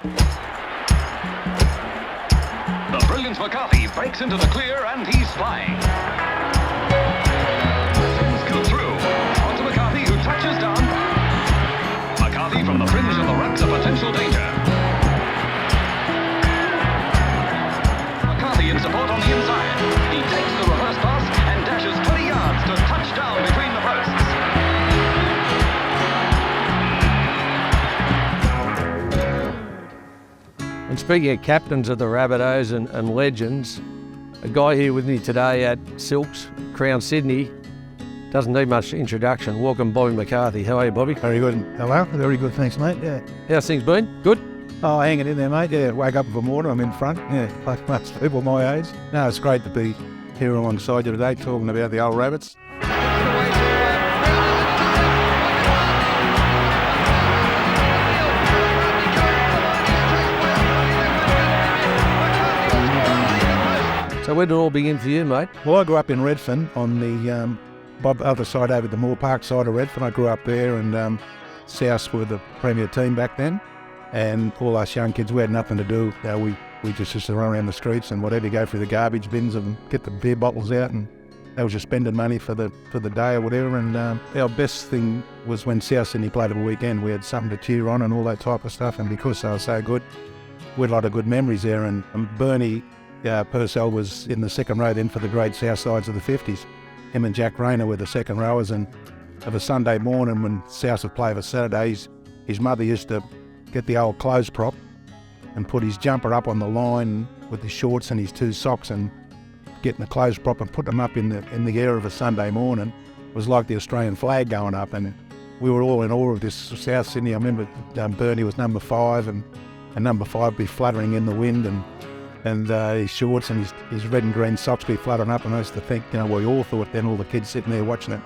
The brilliant McCarthy breaks into the clear and he's flying. Sims go through. On to McCarthy, who touches down. McCarthy from the fringe and the ruck's a potential danger. McCarthy in support on the inside. He takes the reverse pass and dashes 20 yards to touchdown between the posts. And speaking of captains of the Rabbitohs and legends, a guy here with me today at Silks, Crown Sydney, doesn't need much introduction. Welcome, Bobby McCarthy. How are you, Bobby? Very good. Hello. Very good, thanks, mate. Yeah. How's things been? Good? Oh, hanging in there, mate. Yeah, wake up with a mortar, I'm in front. Yeah, like most people my age. No, it's great to be here alongside you today talking about the old rabbits. So where did it all begin for you, mate? Well, I grew up in Redcliffe on the other side over the Moore Park side of Redcliffe. I grew up there, and South were the premier team back then. And all us young kids, we had nothing to do. We just used to run around the streets and whatever, go through the garbage bins and get the beer bottles out, and that was just spending money for the day or whatever. And our best thing was when South Sydney played at a weekend. We had something to cheer on and all that type of stuff. And because they were so good, we had a lot of good memories there. And Bernie Purcell was in the second row then for the great South sides of the 50s. Him and Jack Rayner were the second rowers, and of a Sunday morning when South would play for Saturdays, his mother used to get the old clothes prop and put his jumper up on the line with his shorts and his two socks, and getting the clothes prop and put them up in the air of a Sunday morning was like the Australian flag going up. And we were all in awe of this South Sydney. I remember Bernie was number 5, and number 5 would be fluttering in the wind, and his shorts and his red and green socks be fluttering up. And I used to think, we all thought then, all the kids sitting there watching it,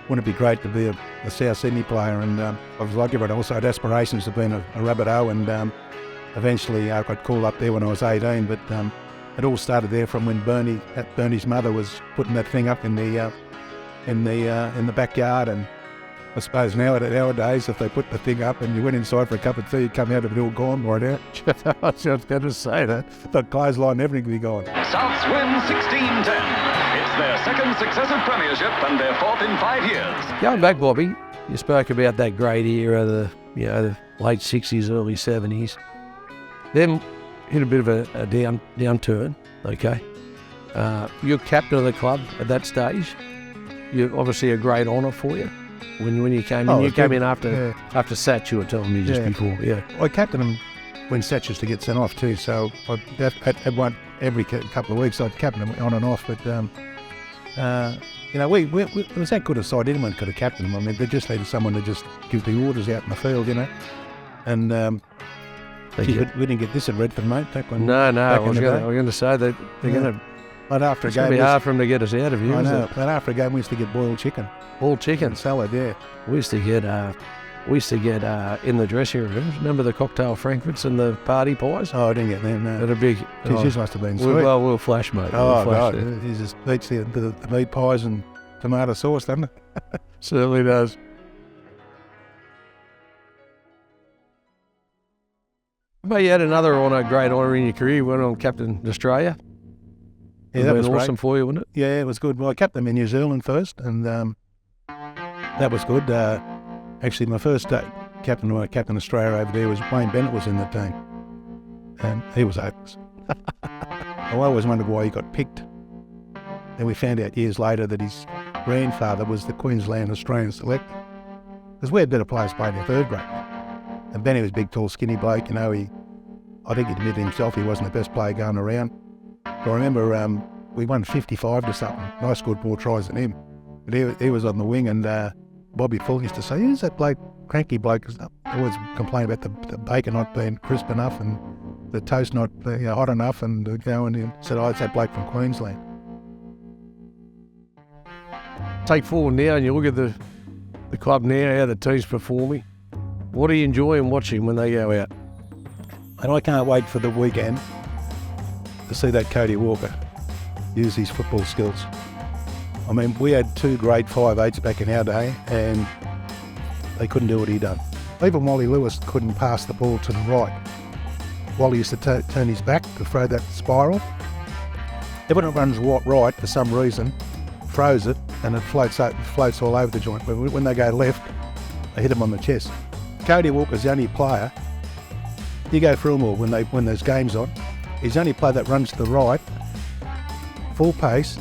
wouldn't it be great to be a South Sydney player? And I was like everyone else, I had aspirations of being a Rabbitoh, and eventually I got called up there when I was 18. But it all started there from when Bernie's mother was putting that thing up in the backyard. And I suppose nowadays, if they put the thing up and you went inside for a cup of tea, you'd come out of it all gone right out. I was just going to say that. The clothesline, everything would be gone. Souths win 16-10. It's their second successive premiership and their fourth in 5 years. Going back, Bobby, you spoke about that great era, the late 60s, early 70s. Then hit a bit of a downturn, okay? You're captain of the club at that stage. You're obviously a great honour for you. When you came in, came in after Satch, you were telling me just before. Yeah, I captained him when Satch used to get sent off too. So I had one every couple of weeks. I'd captain him on and off. But it was that good a side. Anyone could have captained him. I mean, they just needed someone to just give the orders out in the field, And we didn't get this at Redford, mate. No. I was going to say that they're going to. But after it's going to be hard for them to get us out of here. I know. But after a game, we used to get boiled chicken. Boiled chicken and salad, yeah. We used to get in the dressing rooms. Remember the cocktail frankfurts and the party pies? Oh, I didn't get them. No. That are big. Yours must have been sweet. We'll flash, mate. Oh, God. It just beats the meat pies and tomato sauce, doesn't it? Certainly does. But you had another great honour in your career. You went on Captain Australia. Yeah, that was awesome great. For you, wasn't it? Yeah, it was good. Well, I captained them in New Zealand first, and that was good. Actually, my first captain Australia over there was Wayne Bennett was in the team, and he was hopeless. I always wondered why he got picked. Then we found out years later that his grandfather was the Queensland Australian selector, because we had better players playing in third grade. And Benny was a big, tall, skinny bloke. I think he admitted himself he wasn't the best player going around. But I remember we won 55 to something, and I scored more tries than him. But he was on the wing, and Bobby Full used to say, "Who's that bloke, cranky bloke?" I always complain about the bacon not being crisp enough and the toast not hot enough, and he said, "Oh, it's that bloke from Queensland." Take forward now, and you look at the club now, how the team's performing. What do you enjoy in watching when they go out? And I can't wait for the weekend to see that Cody Walker use his football skills. I mean, we had 2 grade 5'8" back in our day, and they couldn't do what he done. Even Wally Lewis couldn't pass the ball to the right. Wally used to turn his back to throw that spiral. Everyone runs right for some reason, throws it, and it floats all over the joint. But when they go left, they hit him on the chest. Cody Walker's the only player. You go through them all when there's games on. He's the only player that runs to the right, full pace,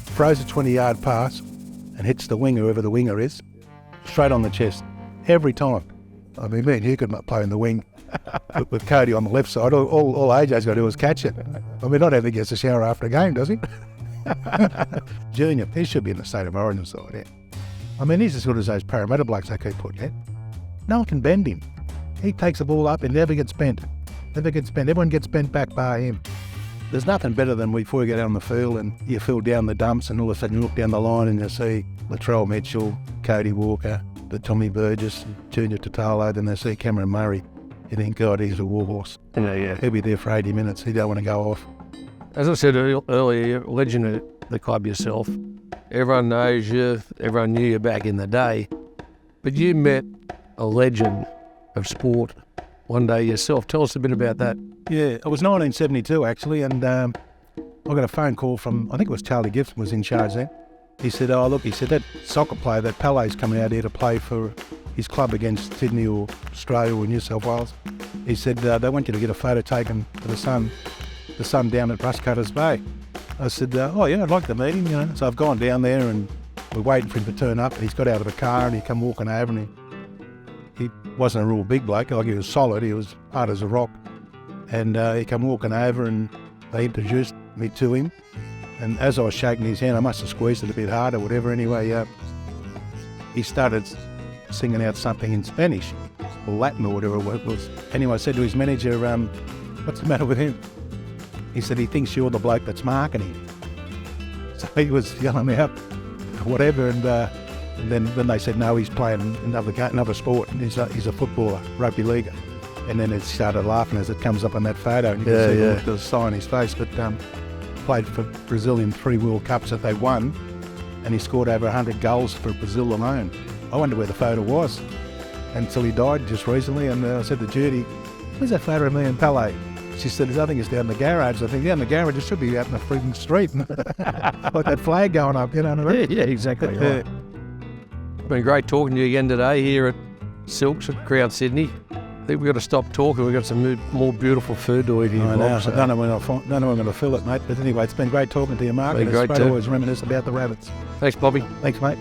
throws a 20-yard pass, and hits the winger, whoever the winger is, straight on the chest every time. I mean, me and you could play in the wing with Cody on the left side. All AJ's got to do is catch it. I mean, I don't think he gets a shower after a game, does he? Junior, he should be in the state of origin side, yeah. I mean, he's as good as those Parramatta blokes they keep putting out. No one can bend him. He takes the ball up and never gets bent. Never gets bent. Everyone gets bent back by him. There's nothing better than before you get out on the field and you feel down the dumps and all of a sudden you look down the line and you see Latrell Mitchell, Cody Walker, the Tommy Burgess, Junior Tatalo, then they see Cameron Murray. You think, God, he's a warhorse. Yeah. He'll be there for 80 minutes. He don't want to go off. As I said earlier, you're a legend of the club yourself. Everyone knows you, everyone knew you back in the day. But you met a legend of sport one day yourself. Tell us a bit about that. Yeah, it was 1972 actually, and I got a phone call from, I think it was Charlie Gibson was in charge then. He said, that soccer player, that Pele's coming out here to play for his club against Sydney or Australia or New South Wales. He said, they want you to get a photo taken for the sun down at Brustcutters Bay. I said, oh yeah, I'd like to meet him, you know. So I've gone down there and we're waiting for him to turn up. He's got out of the car and he come walking over and he wasn't a real big bloke, like he was solid, he was hard as a rock. And he come walking over and they introduced me to him. And as I was shaking his hand, I must have squeezed it a bit hard or whatever. Anyway, he started singing out something in Spanish or Latin or whatever it was. Anyway, I said to his manager, what's the matter with him? He said, he thinks you're the bloke that's marketing. So he was yelling out whatever, and then they said, no, he's playing another sport. And he's a footballer, rugby league. And then it started laughing as it comes up on that photo, and you can see the sigh on his face. But played for Brazil in 3 World Cups that they won, and he scored over 100 goals for Brazil alone. I wonder where the photo was until he died just recently. And I said to Judy, where's that photo of me and Pele? She said, I think it's down in the garage. I think, yeah, in the garage, it should be out in the freaking street. Like that flag going up, you know what I mean? Yeah, exactly right. It's been great talking to you again today here at Silks at Crowd Sydney. I think we've got to stop talking. We've got some more beautiful food to eat here. I know. So. I don't know when I'm going to fill it, mate. But anyway, it's been great talking to you, Mark. It's great to always reminisce about the rabbits. Thanks, Bobby. Thanks, mate.